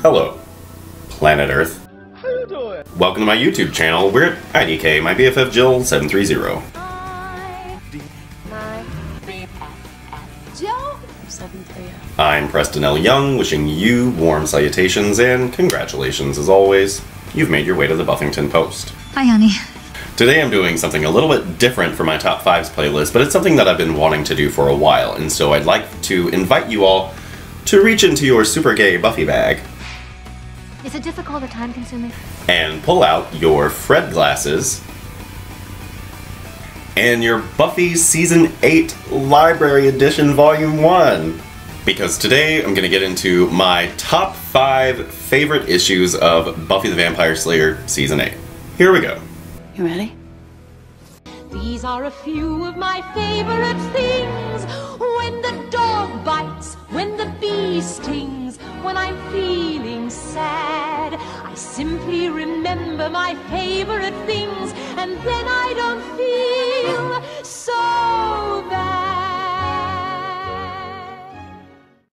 Hello, planet Earth. How you doing? Welcome to my YouTube channel. We're at IDK, my BFF Jill 730. Jill 730. I'm Preston L. Young, wishing you warm salutations and congratulations as always. You've made your way to the Buffyngton Post. Hi, honey. Today I'm doing something a little bit different for my Top 5s playlist, but it's something that I've been wanting to do for a while, and so I'd like to invite you all to reach into your super gay Buffy bag. Is it difficult or time consuming? And pull out your Fred glasses and your Buffy Season 8 Library Edition Volume 1. Because today I'm going to get into my top 5 favorite issues of Buffy the Vampire Slayer Season 8. Here we go. You ready? These are a few of my favorite things. When the dog bites, when the bee stings, when I'm feeling sad, I simply remember my favorite things, and then I don't feel so bad.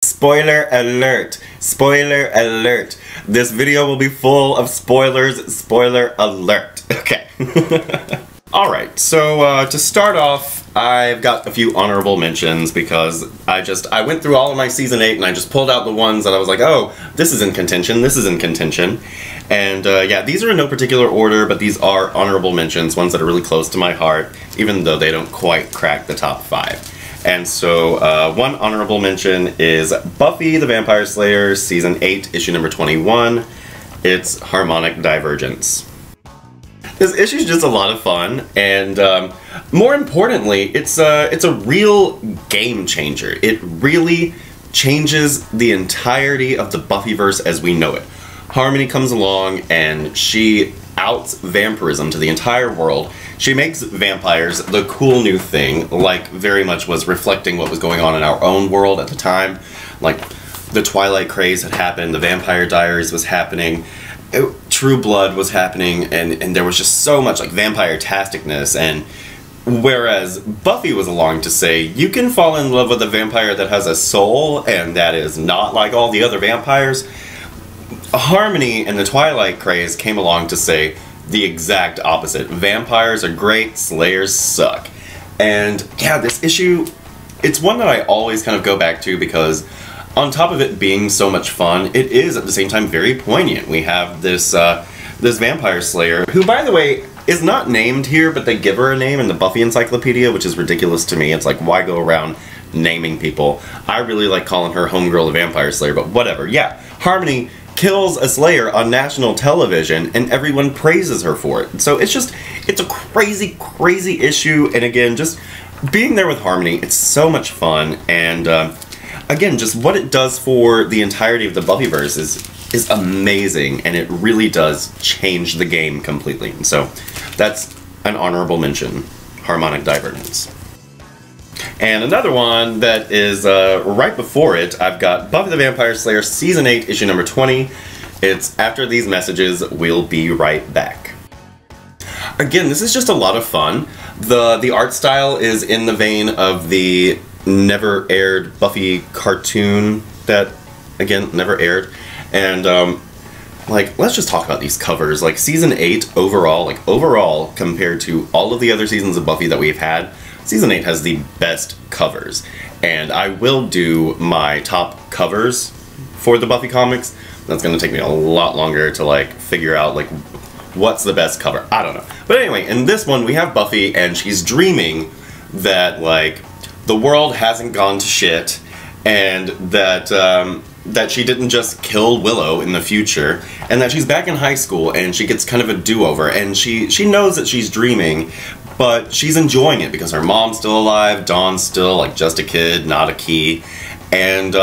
Spoiler alert! Spoiler alert! This video will be full of spoilers. Spoiler alert. Okay. Alright, so to start off, I've got a few honorable mentions because I went through all of my Season 8 and I just pulled out the ones that I was like, oh, this is in contention, this is in contention. And yeah, these are in no particular order, but these are honorable mentions, ones that are really close to my heart, even though they don't quite crack the top 5. And so one honorable mention is Buffy the Vampire Slayer Season 8, issue number 21. It's Harmonic Divergence. This issue is just a lot of fun, and more importantly, it's a real game changer. It really changes the entirety of the Buffyverse as we know it. Harmony comes along and she outs vampirism to the entire world. She makes vampires the cool new thing, like very much was reflecting what was going on in our own world at the time. Like, the Twilight craze had happened, the Vampire Diaries was happening, True Blood was happening, and there was just so much like vampire-tasticness, and whereas Buffy was along to say, you can fall in love with a vampire that has a soul and that is not like all the other vampires, Harmony and the Twilight craze came along to say the exact opposite. Vampires are great, Slayers suck. And yeah, this issue, it's one that I always kind of go back to because on top of it being so much fun, it is at the same time very poignant. We have this this vampire slayer, who by the way is not named here, but they give her a name in the Buffy Encyclopedia, which is ridiculous to me. It's like, why go around naming people? I really like calling her Homegirl the Vampire Slayer, but whatever. Yeah, Harmony kills a Slayer on national television, and everyone praises her for it. So it's a crazy, crazy issue, and again, just being there with Harmony, it's so much fun, and again, just what it does for the entirety of the Buffyverse is amazing, and it really does change the game completely. And so that's an honorable mention, Harmonic Divergence. And another one that is right before it, I've got Buffy the Vampire Slayer Season 8, issue number 20. It's After These Messages, We'll Be Right Back. Again, this is just a lot of fun. The art style is in the vein of the never aired Buffy cartoon that, again, never aired. And, like, let's just talk about these covers. Like, Season 8 overall, compared to all of the other seasons of Buffy that we've had, Season 8 has the best covers. And I will do my top covers for the Buffy comics. That's gonna take me a lot longer to, like, figure out, like, what's the best cover. I don't know. But anyway, in this one, we have Buffy, and she's dreaming that, like, the world hasn't gone to shit, and that that she didn't just kill Willow in the future, and that she's back in high school and she gets kind of a do-over, and she knows that she's dreaming, but she's enjoying it because her mom's still alive, Dawn's still like just a kid, not a key, and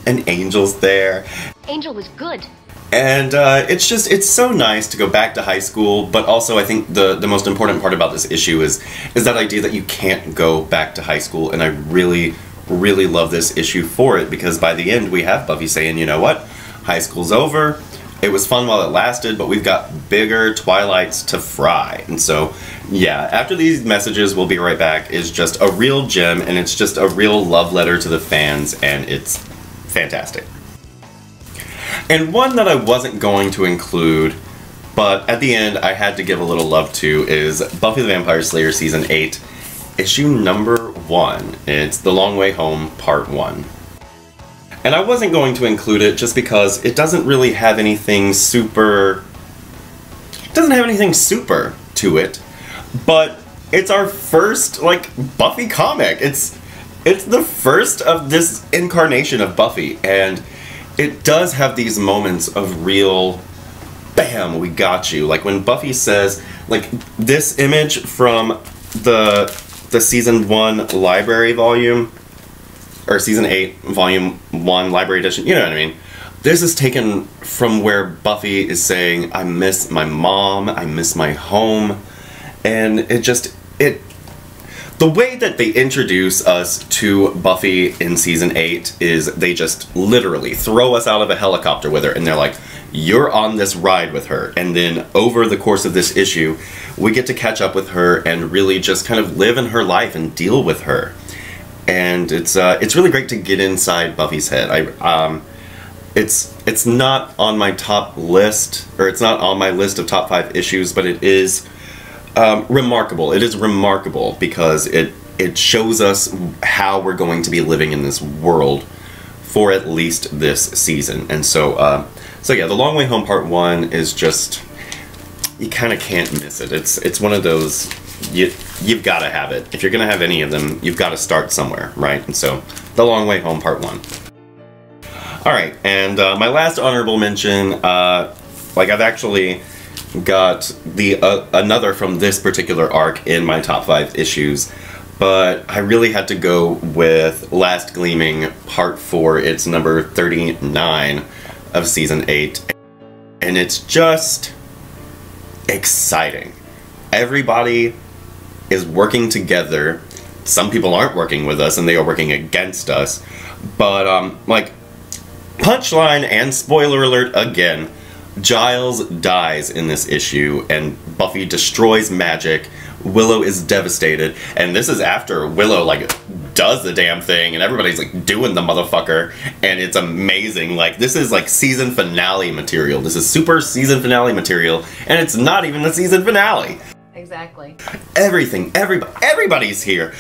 Angel's there. Angel was good. And it's so nice to go back to high school, but also I think the most important part about this issue is that idea that you can't go back to high school, and I really, really love this issue for it, because by the end we have Buffy saying, you know what, high school's over, it was fun while it lasted, but we've got bigger Twilights to fry. And so, yeah, After These Messages, We'll Be Right Back is just a real gem, and it's just a real love letter to the fans, and it's fantastic. And one that I wasn't going to include, but at the end I had to give a little love to, is Buffy the Vampire Slayer Season 8, issue number 1. It's The Long Way Home, Part 1. And I wasn't going to include it just because it doesn't really have anything super... It doesn't have anything super to it, but it's our first, like, Buffy comic. It's the first of this incarnation of Buffy, and it does have these moments of real, bam, we got you. Like when Buffy says, like, this image from the Season 1 library volume, or Season 8 Volume 1 library edition, you know what I mean? This is taken from where Buffy is saying, I miss my mom, I miss my home, and the way that they introduce us to Buffy in Season 8 is they just literally throw us out of a helicopter with her, and they're like, you're on this ride with her. And then over the course of this issue, we get to catch up with her and really just kind of live in her life and deal with her. And it's really great to get inside Buffy's head. It's not on my top list, or it's not on my list of top 5 issues, but it is remarkable. It is remarkable because it shows us how we're going to be living in this world for at least this season. And so yeah, The Long Way Home Part 1 is just, you kind of can't miss it. It's one of those, you've got to have it. If you're going to have any of them, you've got to start somewhere, right? And so, The Long Way Home Part 1. Alright, and my last honorable mention, like I've actually got another from this particular arc in my top 5 issues, but I really had to go with Last Gleaming Part 4. It's number 39 of Season 8, and it's just exciting. Everybody is working together. Some people aren't working with us and they are working against us, but like, punchline and spoiler alert again, Giles dies in this issue and Buffy destroys magic. Willow is devastated, and this is after Willow like does the damn thing and everybody's like doing the motherfucker, and it's amazing. Like, this is like season finale material. This is super season finale material, and it's not even the season finale. Exactly. Everybody's here.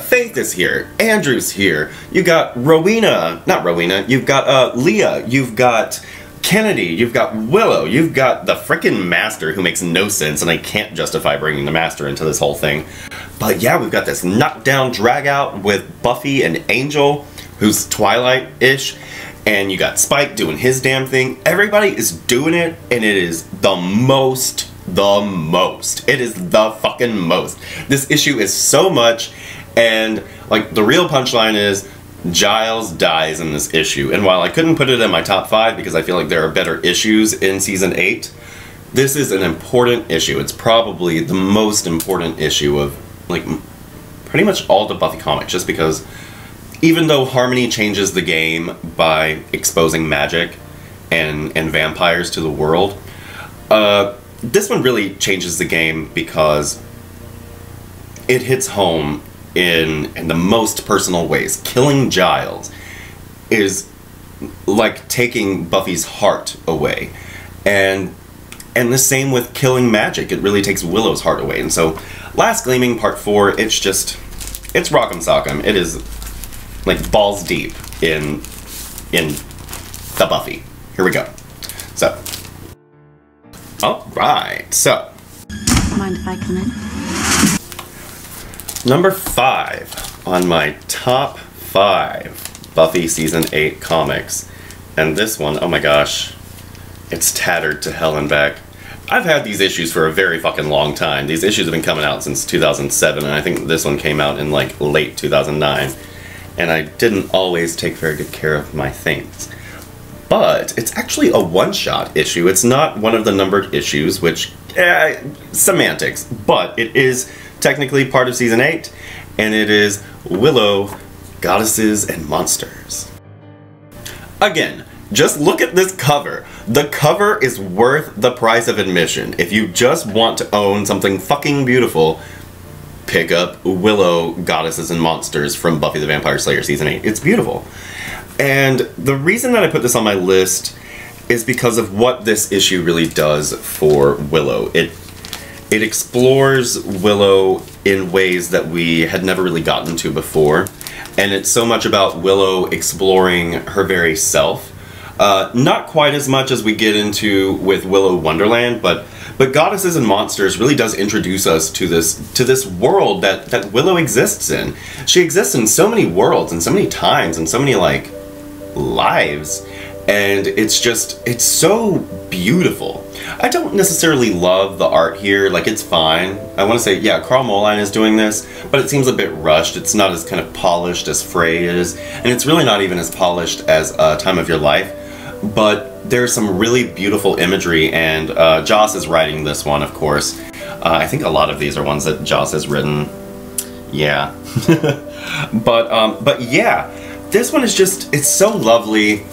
Faith is here. Andrew's here. You got you've got Leah, you've got Kennedy, you've got Willow, you've got the frickin' Master, who makes no sense, and I can't justify bringing the Master into this whole thing. But yeah, we've got this knockdown drag out with Buffy and Angel, who's Twilight-ish, and you got Spike doing his damn thing. Everybody is doing it, and it is the most. It is the fucking most. This issue is so much, and like, the real punchline is Giles dies in this issue. And while I couldn't put it in my top 5 because I feel like there are better issues in Season 8, this is an important issue. It's probably the most important issue of like pretty much all the Buffy comics, just because even though Harmony changes the game by exposing magic and vampires to the world, this one really changes the game because it hits home in the most personal ways. Killing Giles is like taking Buffy's heart away, and the same with killing magic. It really takes Willow's heart away. And so Last Gleaming Part 4, it's rock'em sock'em. It is like balls deep in the Buffy. Here we go. So, alright, so Mind if I come in? number 5 on my top 5 Buffy Season 8 comics. And this one, oh my gosh, it's tattered to hell and back. I've had these issues for a very fucking long time. These issues have been coming out since 2007, and I think this one came out in like late 2009. And I didn't always take very good care of my things. But it's actually a one-shot issue. It's not one of the numbered issues, which, semantics, but it is technically part of Season 8, and it is Willow, Goddesses and Monsters. Again, just look at this cover. The cover is worth the price of admission. If you just want to own something fucking beautiful, pick up Willow, Goddesses and Monsters from Buffy the Vampire Slayer Season 8. It's beautiful. And the reason that I put this on my list is because of what this issue really does for Willow. It explores Willow in ways that we had never really gotten to before, and it's so much about Willow exploring her very self. Not quite as much as we get into with Willow Wonderland, but Goddesses and Monsters really does introduce us to this world that Willow exists in. She exists in so many worlds and so many times and so many, like, lives, and it's so beautiful. I don't necessarily love the art here, like, it's fine. I want to say, yeah, Carl Moline is doing this, but it seems a bit rushed. It's not as kind of polished as Frey is, and it's really not even as polished as Time of Your Life. But there's some really beautiful imagery, and Joss is writing this one, of course. I think a lot of these are ones that Joss has written. Yeah. but yeah, this one is just, it's so lovely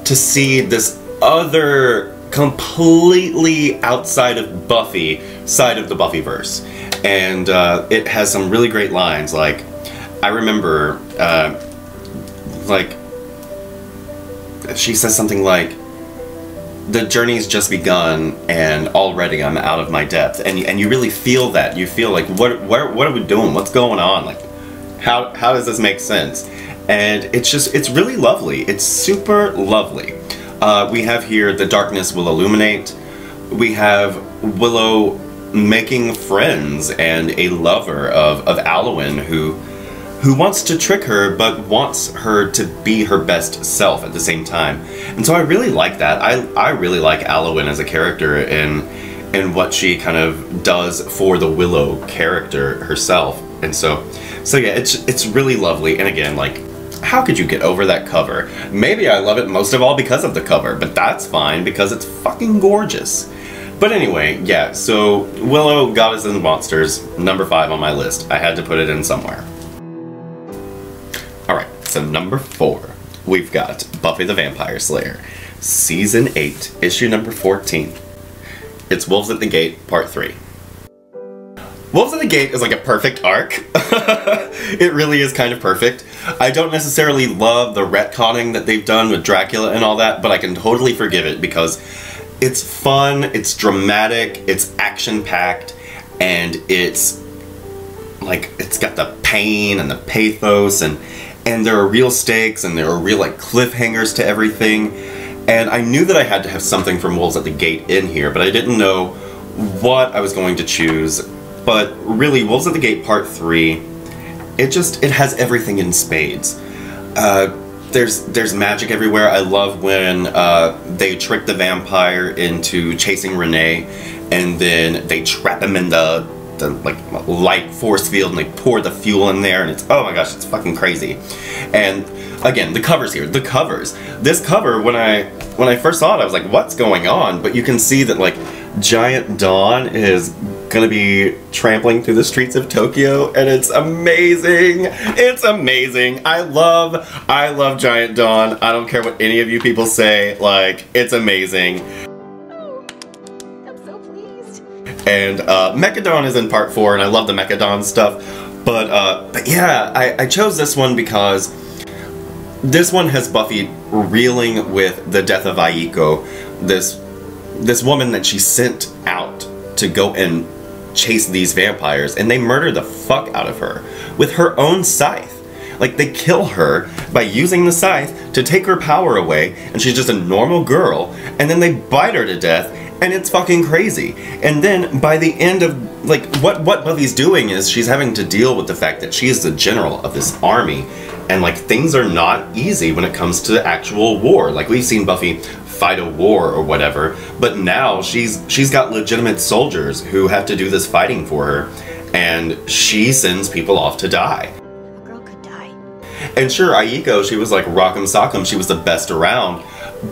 to see this other, completely outside of Buffy side of the Buffyverse. And it has some really great lines, like, I remember, like, she says something like, the journey's just begun and already I'm out of my depth, and you really feel that. You feel like, what are we doing? What's going on? Like, how does this make sense? And it's really lovely. It's super lovely. We have here, the darkness will illuminate. We have Willow making friends and a lover of Alwyn who wants to trick her, but wants her to be her best self at the same time. And so I really like that. I really like Alwyn as a character and what she kind of does for the Willow character herself. And so yeah, it's really lovely. And again, like, how could you get over that cover? Maybe I love it most of all because of the cover, but that's fine because it's fucking gorgeous. But anyway, yeah, so Willow, Goddesses and Monsters, number 5 on my list. I had to put it in somewhere. Alright, so number 4, we've got Buffy the Vampire Slayer, Season 8, issue number 14. It's Wolves at the Gate, Part 3. Wolves at the Gate is like a perfect arc. It really is kind of perfect. I don't necessarily love the retconning that they've done with Dracula and all that, but I can totally forgive it because it's fun, it's dramatic, it's action-packed, and it's like, it's got the pain and the pathos, and there are real stakes, and there are real, like, cliffhangers to everything. And I knew that I had to have something from Wolves at the Gate in here, but I didn't know what I was going to choose. But really, Wolves at the Gate Part 3, it has everything in spades. There's magic everywhere. I love when they trick the vampire into chasing Renee, and then they trap him in the like light force field, and they pour the fuel in there, and it's, oh my gosh, it's fucking crazy. And again, the covers here, this cover, when I first saw it, I was like, what's going on? But you can see that, like, Giant Dawn is gonna be trampling through the streets of Tokyo, and it's amazing. It's amazing. I love Giant Dawn. I don't care what any of you people say, like, it's amazing. Oh, I'm so pleased. And Mechadon is in Part 4, and I love the Mechadon stuff. But yeah, I chose this one because this one has Buffy reeling with the death of Aiko, this woman that she sent out to go and chase these vampires, and they murder the fuck out of her with her own scythe. Like, they kill her by using the scythe to take her power away, and she's just a normal girl, and then they bite her to death, and it's fucking crazy. And then by the end of, like, what Buffy's doing is she's having to deal with the fact that she is the general of this army, and, like, things are not easy when it comes to actual war. Like, we've seen Buffy fight a war or whatever, but now she's got legitimate soldiers who have to do this fighting for her, and she sends people off to die. A girl could die. And sure, Aiko, she was like rock'em sock'em, she was the best around,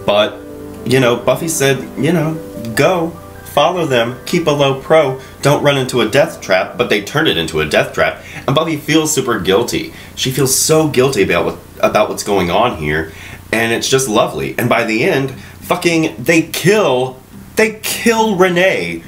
but, you know, Buffy said, you know, go, follow them, keep a low pro, don't run into a death trap, but they turned it into a death trap, and Buffy feels super guilty. She feels so guilty about what's going on here, and it's just lovely. And by the end, fucking, they kill Renee.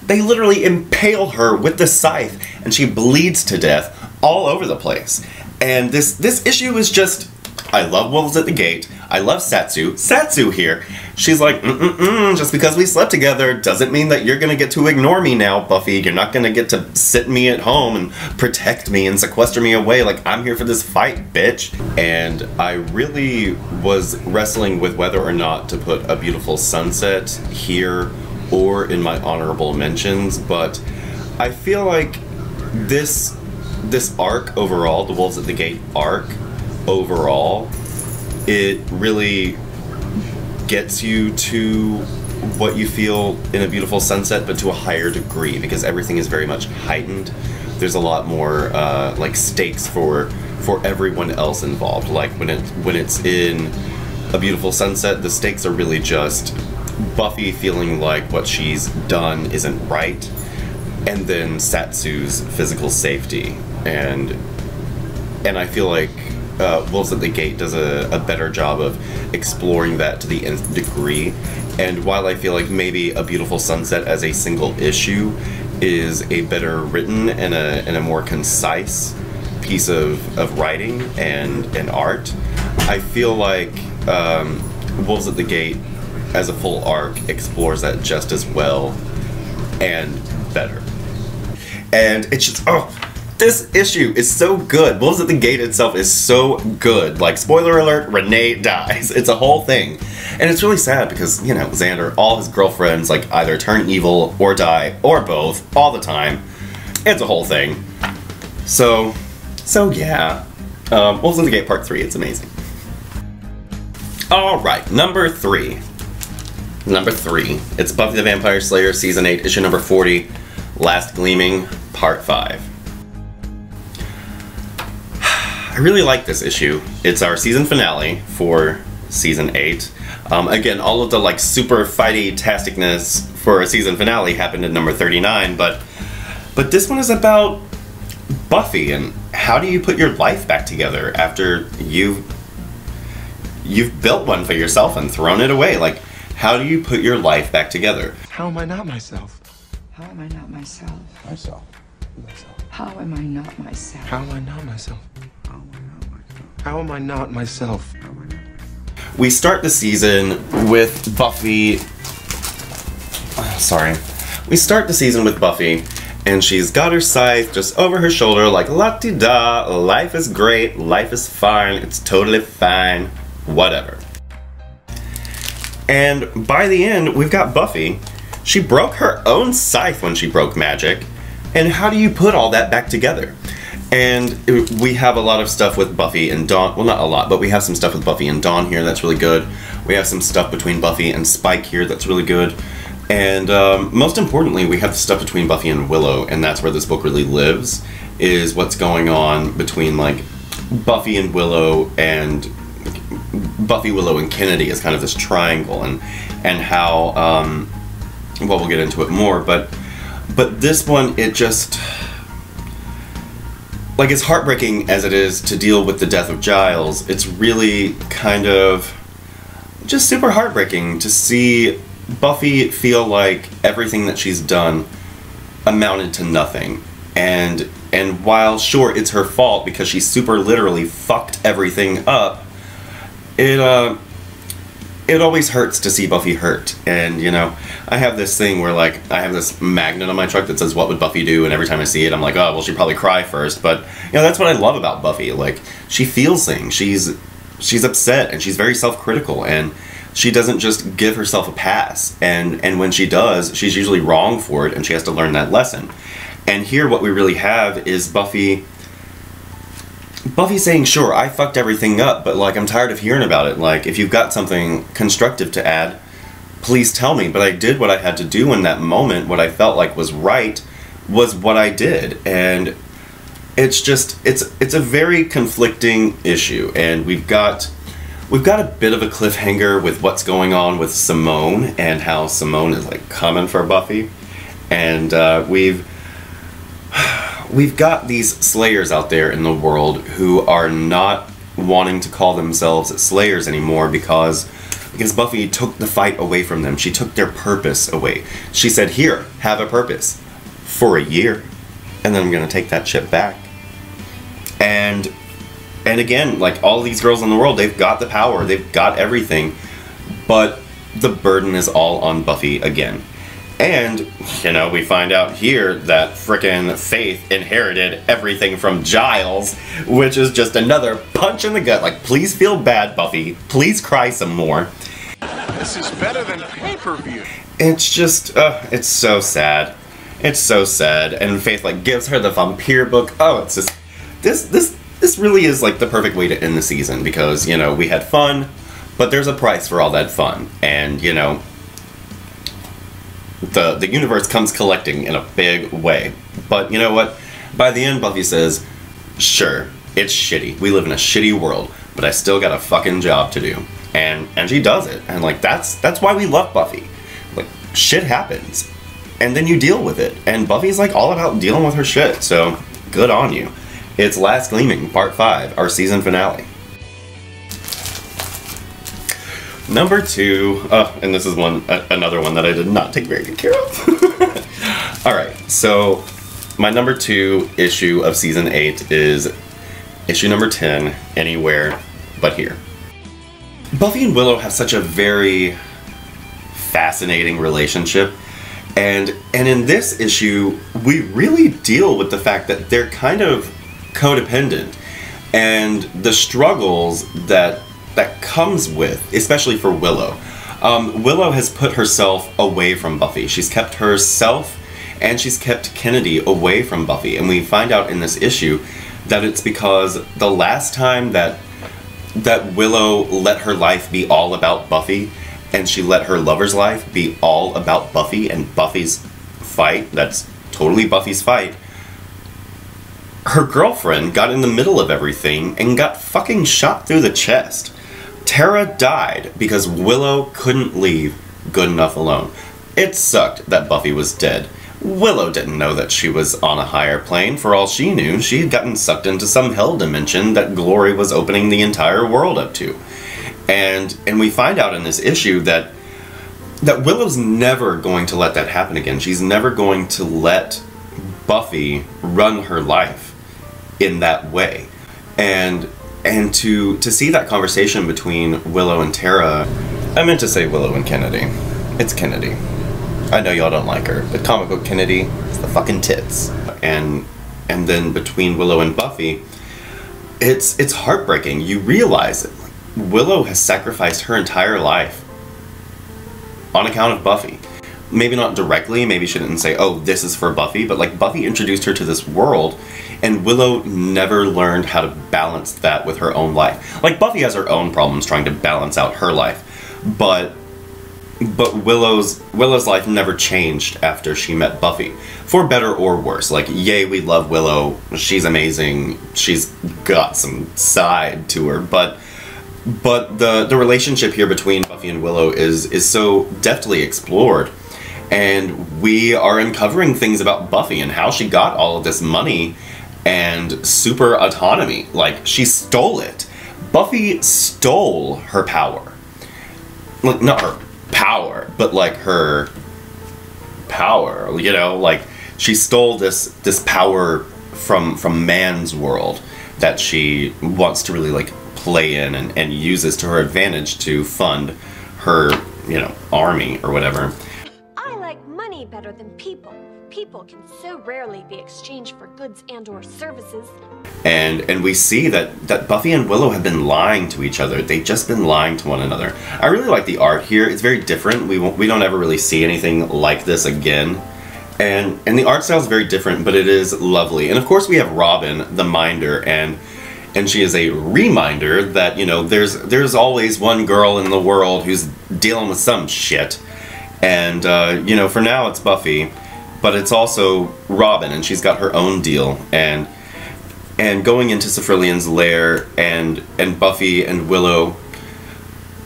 They literally impale her with the scythe, and she bleeds to death all over the place. And this issue is just, I love Wolves at the Gate. I love Satsu. Satsu here. She's like, just because we slept together doesn't mean that you're gonna get to ignore me now, Buffy. You're not gonna get to sit me at home and protect me and sequester me away. Like, I'm here for this fight, bitch. And I really was wrestling with whether or not to put A Beautiful Sunset here or in my honorable mentions, but I feel like this arc overall, the Wolves at the Gate arc overall, it really gets you to what you feel in A Beautiful Sunset, but to a higher degree, because everything is very much heightened. There's a lot more like stakes for everyone else involved. Like when it's in A Beautiful Sunset, the stakes are really just Buffy feeling like what she's done isn't right, and then Satsu's physical safety, and I feel like Wolves at the Gate does a better job of exploring that to the nth degree. And while I feel like maybe A Beautiful Sunset as a single issue is a better written and a more concise piece of writing and art, I feel like Wolves at the Gate as a full arc explores that just as well and better. And it's just, this issue is so good. Wolves at the Gate itself is so good. Like, spoiler alert, Renee dies. It's a whole thing. And it's really sad because, you know, Xander, all his girlfriends, like, either turn evil or die, or both, all the time. It's a whole thing. So yeah. Wolves at the Gate Part 3, it's amazing. Alright, number 3. Number 3. It's Buffy the Vampire Slayer, Season 8, Issue number 40, Last Gleaming, Part 5. I really like this issue. It's our season finale for Season 8. Again, all of the like super fighty-tasticness for a season finale happened in number 39, but this one is about Buffy and how do you put your life back together after you've built one for yourself and thrown it away. Like, how do you put your life back together? How am I not myself? How am I not myself? Myself. How am I not myself? How am I not myself? How am I not myself? We start the season with Buffy. We start the season with Buffy, and she's got her scythe just over her shoulder, like la-ti-da, life is great, life is fine, it's totally fine, whatever. And by the end, we've got Buffy. She broke her own scythe when she broke magic, and how do you put all that back together? And we have a lot of stuff with Buffy and Dawn. Well, not a lot, but we have some stuff with Buffy and Dawn here that's really good. We have some stuff between Buffy and Spike here that's really good. And most importantly, we have the stuff between Buffy and Willow, and that's where this book really lives, is what's going on between, like, Buffy and Willow, and Buffy, Willow, and Kennedy is kind of this triangle, and how, well, we'll get into it more, but this one, it just, like, as heartbreaking as it is to deal with the death of Giles, it's really kind of just super heartbreaking to see Buffy feel like everything that she's done amounted to nothing. And while, sure, it's her fault because she super literally fucked everything up, it always hurts to see Buffy hurt. And, you know, I have this thing where, like, I have this magnet on my truck that says, what would Buffy do? And every time I see it, I'm like, oh, well, she'd probably cry first. But, you know, that's what I love about Buffy. Like, she feels things. She's upset, and she's very self-critical, and she doesn't just give herself a pass. And when she does, she's usually wrong for it, and she has to learn that lesson. And here, what we really have is Buffy saying, sure, I fucked everything up, but, like, I'm tired of hearing about it. Like, if you've got something constructive to add, please tell me. But I did what I had to do in that moment. What I felt like was right was what I did. And it's just, it's a very conflicting issue. And we've got a bit of a cliffhanger with what's going on with Simone and how Simone is, like, coming for Buffy. And we've got these slayers out there in the world who are not wanting to call themselves slayers anymore because Buffy took the fight away from them. She took their purpose away. She said, here, have a purpose for a year, and then I'm going to take that shit back. And again, like, all these girls in the world, they've got the power, they've got everything, but the burden is all on Buffy again. And, you know, we find out here that frickin' Faith inherited everything from Giles, which is just another punch in the gut. Like, please feel bad, Buffy. Please cry some more. This is better than pay-per-view. It's just, it's so sad. It's so sad. And Faith, like, gives her the vampire book. Oh, it's just, this really is, like, the perfect way to end the season, because, you know, we had fun, but there's a price for all that fun. And, you know, the universe comes collecting in a big way. But you know what? By the end, Buffy says, sure, it's shitty. We live in a shitty world, but I still got a fucking job to do. And she does it. And like, that's why we love Buffy. Like, shit happens. And then you deal with it. And Buffy's like all about dealing with her shit. So, good on you. It's Last Gleaming, Part 5, our season finale. Number 2, and this is another one that I did not take very good care of. Alright, so my number 2 issue of season 8 is issue number 10, Anywhere But Here. Buffy and Willow have such a very fascinating relationship, and in this issue, we really deal with the fact that they're kind of codependent, and the struggles that comes with, especially for Willow. Willow has put herself away from Buffy. She's kept herself and she's kept Kennedy away from Buffy. And we find out in this issue that it's because the last time that Willow let her life be all about Buffy, and she let her lover's life be all about Buffy and Buffy's fight, that's totally Buffy's fight, her girlfriend got in the middle of everything and got fucking shot through the chest. Tara died because Willow couldn't leave good enough alone. It sucked that Buffy was dead. Willow didn't know that she was on a higher plane. For all she knew, she had gotten sucked into some hell dimension that Glory was opening the entire world up to. And we find out in this issue that Willow's never going to let that happen again. She's never going to let Buffy run her life in that way. And to see that conversation between Willow and Tara, I meant to say Willow and Kennedy. It's Kennedy. I know y'all don't like her, but comic book Kennedy is the fucking tits. And then between Willow and Buffy, it's heartbreaking. You realize it. Willow has sacrificed her entire life on account of Buffy. Maybe not directly, maybe she didn't say, oh, this is for Buffy, but like Buffy introduced her to this world, and Willow never learned how to balance that with her own life. Like, Buffy has her own problems trying to balance out her life, but Willow's life never changed after she met Buffy, for better or worse. Like, yay, we love Willow, she's amazing, she's got some side to her, but the relationship here between Buffy and Willow is so deftly explored. And we are uncovering things about Buffy and how she got all of this money and super autonomy. Like, she stole it. Buffy stole her power. Like, not her power, but like her power, you know? Like, she stole this power from man's world that she wants to really, like, play in and uses to her advantage to fund her, you know, army or whatever. Better than people. People can so rarely be exchanged for goods and or services. And we see that Buffy and Willow have been lying to each other. They've just been lying to one another. I really like the art here. It's very different. We don't ever really see anything like this again. And the art style is very different, but it is lovely. And of course we have Robin, the Minder, and she is a reminder that, you know, there's always one girl in the world who's dealing with some shit. And, you know, for now it's Buffy, but it's also Robin, and she's got her own deal. And going into Sifrilian's lair, and Buffy and Willow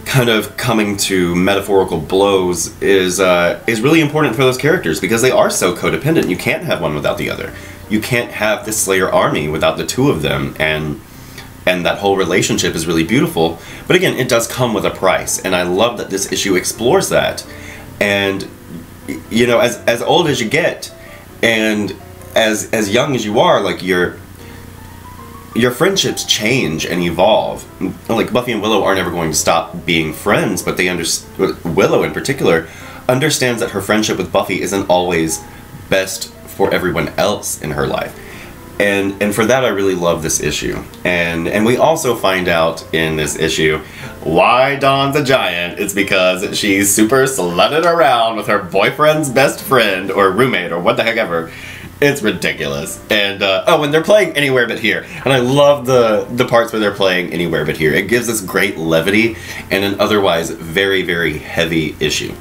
kind of coming to metaphorical blows is really important for those characters, because they are so codependent. You can't have one without the other. You can't have the Slayer army without the two of them, and that whole relationship is really beautiful. But again, it does come with a price, and I love that this issue explores that. And, you know, as old as you get, and as young as you are, like, you're your friendships change and evolve. Like, Buffy and Willow are never going to stop being friends, but Willow in particular understands that her friendship with Buffy isn't always best for everyone else in her life. And for that, I really love this issue. And we also find out in this issue why Dawn's a giant. It's because she's super slutted around with her boyfriend's best friend or roommate or what the heck ever. It's ridiculous. And and they're playing Anywhere But Here. And I love the parts where they're playing Anywhere But Here. It gives us great levity in an otherwise very, very heavy issue.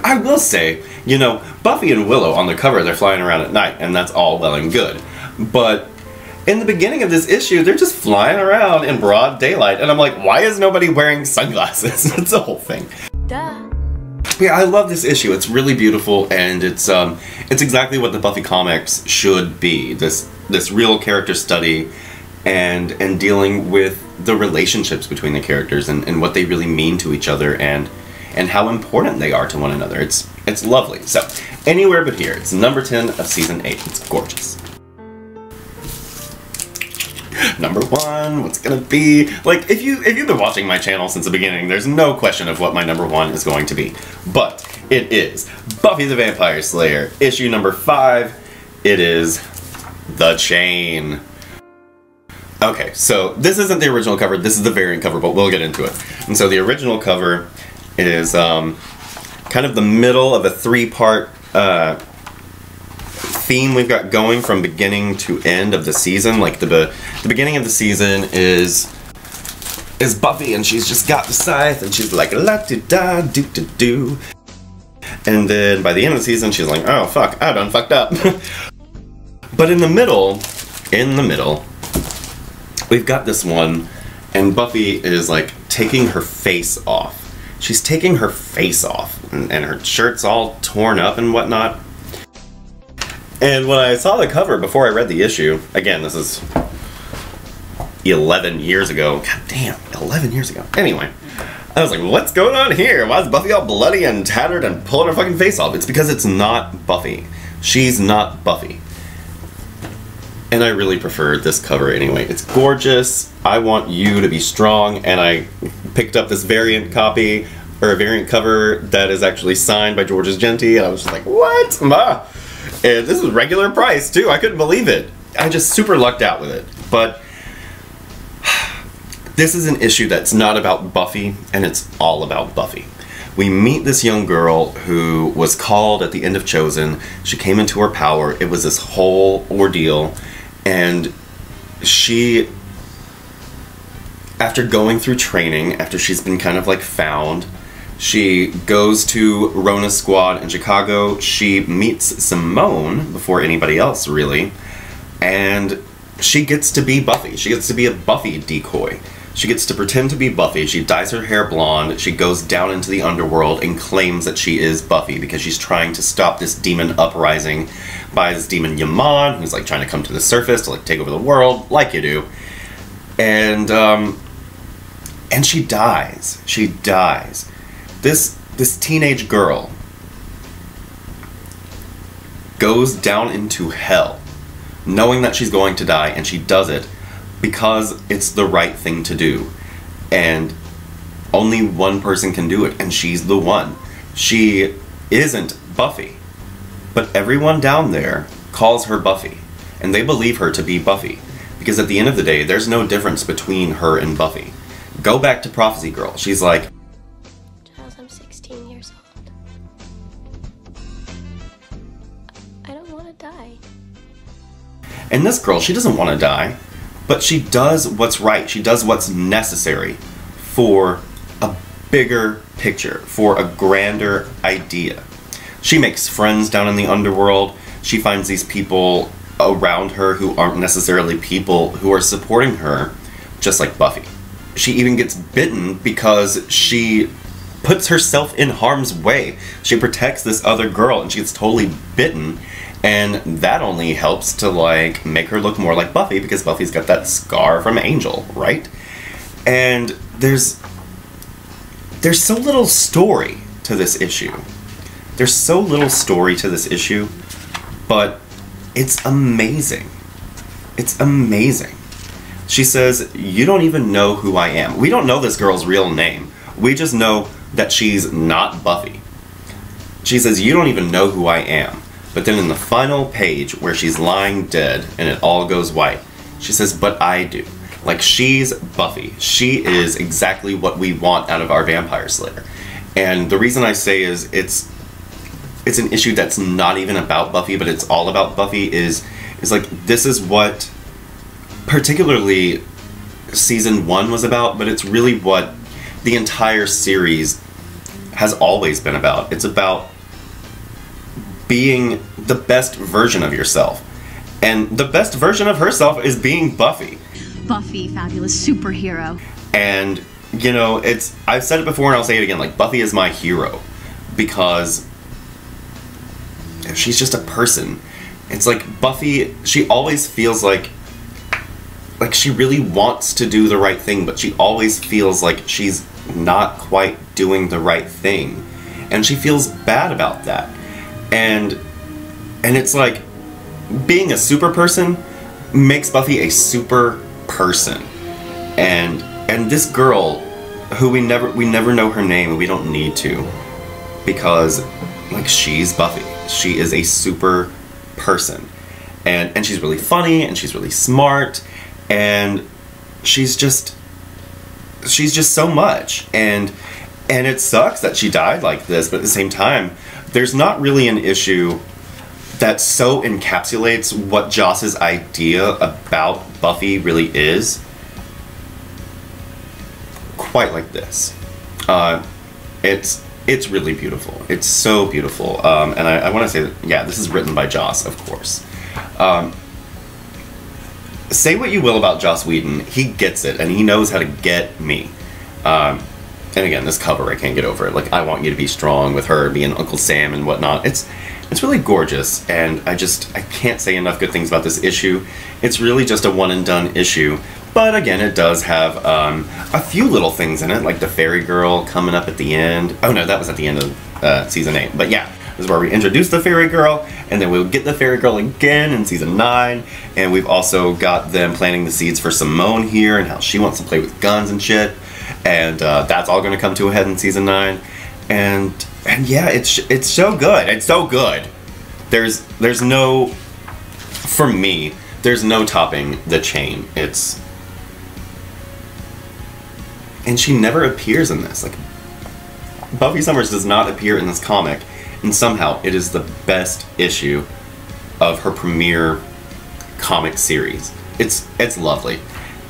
I will say, you know, Buffy and Willow on the cover, they're flying around at night, and that's all well and good. But in the beginning of this issue, they're just flying around in broad daylight, and I'm like, why is nobody wearing sunglasses? That's the whole thing. Duh. Yeah, I love this issue. It's really beautiful, and it's exactly what the Buffy comics should be. This real character study and dealing with the relationships between the characters and what they really mean to each other and how important they are to one another. It's lovely. So, Anywhere But Here. It's number 10 of season 8. It's gorgeous. Number 1, what's it gonna be? Like, if you've been watching my channel since the beginning, there's no question of what my number 1 is going to be. But it is Buffy the Vampire Slayer, issue number 5. It is The Chain. Okay, so this isn't the original cover, this is the variant cover, but we'll get into it. And so the original cover is kind of the middle of a 3-part theme we've got going from beginning to end of the season. Like, the beginning of the season is Buffy, and she's just got the scythe, and she's like, la-di-da-do-do-do. And then by the end of the season, she's like, oh fuck, I done fucked up. But in the middle, we've got this one, and Buffy is like taking her face off. She's taking her face off, and her shirt's all torn up and whatnot. And when I saw the cover before I read the issue, again, this is 11 years ago. God damn, 11 years ago. Anyway, I was like, what's going on here? Why is Buffy all bloody and tattered and pulling her fucking face off? It's because it's not Buffy. She's not Buffy. And I really prefer this cover anyway. It's gorgeous. I want you to be strong, and I picked up this variant copy, or a variant cover that is actually signed by Georges Genti, and I was just like, what? And this was regular price too. I couldn't believe it. I just super lucked out with it. But this is an issue that's not about Buffy, and it's all about Buffy. We meet this young girl who was called at the end of Chosen. She came into her power. It was this whole ordeal. And she, after going through training, after she's been kind of like found, she goes to Rona's squad in Chicago. She meets Simone before anybody else, really. And she gets to be Buffy. She gets to be a Buffy decoy. She gets to pretend to be Buffy. She dyes her hair blonde. She goes down into the underworld and claims that she is Buffy because she's trying to stop this demon uprising by this demon Yaman, who's like trying to come to the surface to like take over the world, like you do. And she dies. She dies. This teenage girl goes down into hell, knowing that she's going to die, and she does it because it's the right thing to do. And only one person can do it, and she's the one. She isn't Buffy, but everyone down there calls her Buffy, and they believe her to be Buffy, because at the end of the day, there's no difference between her and Buffy. Go back to Prophecy Girl. She's like, Giles, I'm 16 years old. I don't want to die. and this girl, she doesn't want to die, but she does what's right. She does what's necessary for a bigger picture, for a grander idea. She makes friends down in the underworld. She finds these people around her who aren't necessarily people who are supporting her, just like Buffy. She even gets bitten because she puts herself in harm's way. She protects this other girl and she gets totally bitten, and that only helps to like make her look more like Buffy because Buffy's got that scar from Angel, right? And there's so little story to this issue. There's so little story to this issue, but it's amazing. It's amazing. She says, "You don't even know who I am." We don't know this girl's real name. We just know that she's not Buffy. She says, "You don't even know who I am." But then in the final page where she's lying dead and it all goes white, she says, "But I do." Like, she's Buffy. She is exactly what we want out of our vampire slayer. And the reason I say is it's an issue that's not even about Buffy, but it's all about Buffy, is like, this is what particularly season 1 was about, but it's really what the entire series has always been about. It's about being the best version of yourself. And the best version of herself is being Buffy. Buffy, fabulous superhero. And, you know, I've said it before and I'll say it again, like, Buffy is my hero. Because she's just a person. It's like, Buffy, she always feels like she really wants to do the right thing, but she always feels like she's not quite doing the right thing. And she feels bad about that. And it's like, being a super person makes Buffy a super person. And this girl, who we never know her name, and we don't need to, because, like, she's Buffy. She is a super person. And she's really funny, and she's really smart, and she's just so much. And it sucks that she died like this, but at the same time, there's not really an issue that so encapsulates what Joss's idea about Buffy really is quite like this. It's really beautiful. It's so beautiful. And I want to say that, yeah, this is written by Joss, of course. Say what you will about Joss Whedon, he gets it, and he knows how to get me. And again, this cover, I can't get over it. Like, I want you to be strong, with her being Uncle Sam and whatnot. It's really gorgeous, and I can't say enough good things about this issue. It's really just a one and done issue. But again, it does have a few little things in it, like the fairy girl coming up at the end. Oh no, that was at the end of season 8. But yeah, this is where we introduce the fairy girl, and then we'll get the fairy girl again in season 9. And we've also got them planting the seeds for Simone here, and how she wants to play with guns and shit. And that's all going to come to a head in season 9. And yeah, it's so good. It's so good. There's no, for me, there's no topping the chain. And she never appears in this. Like, Buffy Summers does not appear in this comic, and somehow it is the best issue of her premiere comic series. It's lovely.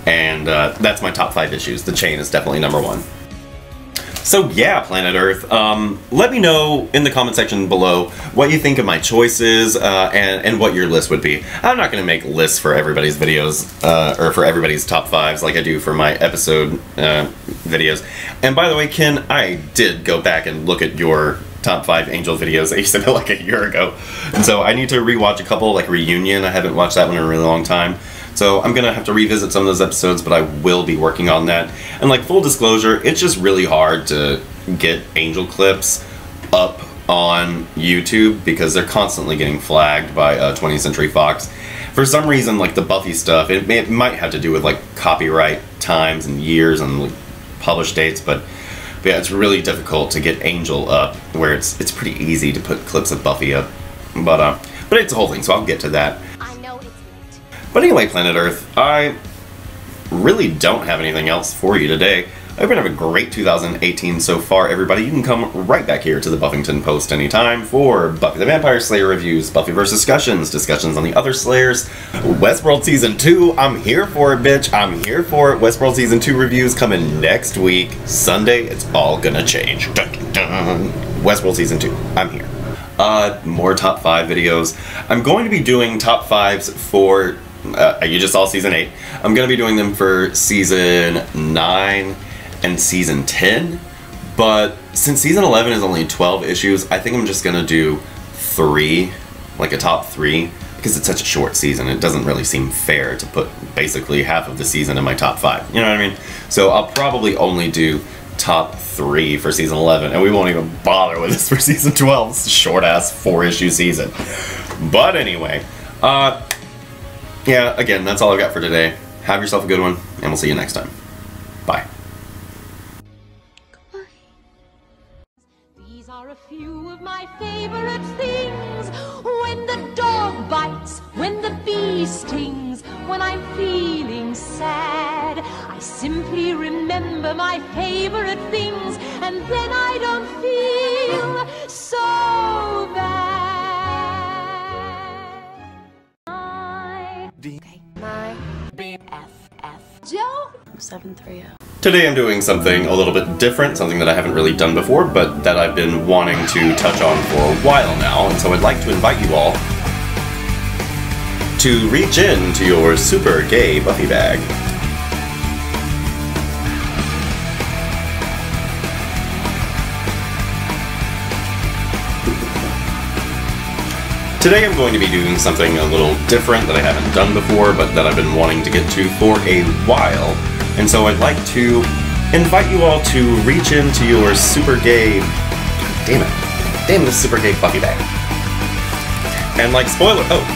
And that's my top 5 issues. The Chain is definitely number 1. So yeah, Planet Earth, let me know in the comment section below what you think of my choices and what your list would be. I'm not going to make lists for everybody's videos, or for everybody's top 5s like I do for my episode videos. And by the way, Ken, I did go back and look at your top 5 Angel videos that you sent like a year ago. And so I need to rewatch a couple, like Reunion. I haven't watched that one in a really long time. So I'm gonna have to revisit some of those episodes, but I will be working on that. And like, full disclosure, it's just really hard to get Angel clips up on YouTube because they're constantly getting flagged by 20th Century Fox. For some reason, like the Buffy stuff, it might have to do with like copyright times and years and like published dates, but yeah, it's really difficult to get Angel up, where it's pretty easy to put clips of Buffy up. But it's a whole thing, so I'll get to that. But anyway, Planet Earth, I really don't have anything else for you today. I hope you're going to have a great 2018 so far, everybody. You can come right back here to the Buffington Post anytime for Buffy the Vampire Slayer reviews, Buffyverse discussions on the other Slayers, Westworld Season 2, I'm here for it, bitch, I'm here for it. Westworld Season 2 reviews coming next week, Sunday, it's all gonna change. Dun, dun, dun. Westworld Season 2, I'm here. More top 5 videos. I'm going to be doing top 5s for... you just saw season 8. I'm going to be doing them for season 9 and season 10, but since season 11 is only 12 issues, I think I'm just going to do 3, like a top 3, because it's such a short season. It doesn't really seem fair to put basically half of the season in my top 5. You know what I mean? So I'll probably only do top 3 for season 11, and we won't even bother with this for season 12. It's a short-ass 4-issue season. But anyway, yeah, again, that's all I've got for today. have yourself a good one, and we'll see you next time. Bye. These are a few of my favorite things. When the dog bites, when the bee stings, when I'm feeling sad, I simply remember my favorite things, and then I don't feel so bad. My BFF. Joe? 730. Today I'm doing something a little bit different, something that I haven't really done before, but that I've been wanting to touch on for a while now, and so I'd like to invite you all to reach into your super gay Buffy bag. Today I'm going to be doing something a little different that I haven't done before, but that I've been wanting to get to for a while. And so I'd like to invite you all to reach into your super gay... Damn this super gay Buffy bag. And like spoiler alert!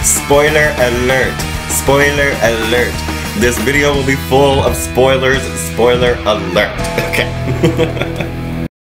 Spoiler alert! Spoiler alert! This video will be full of spoilers, spoiler alert. Okay.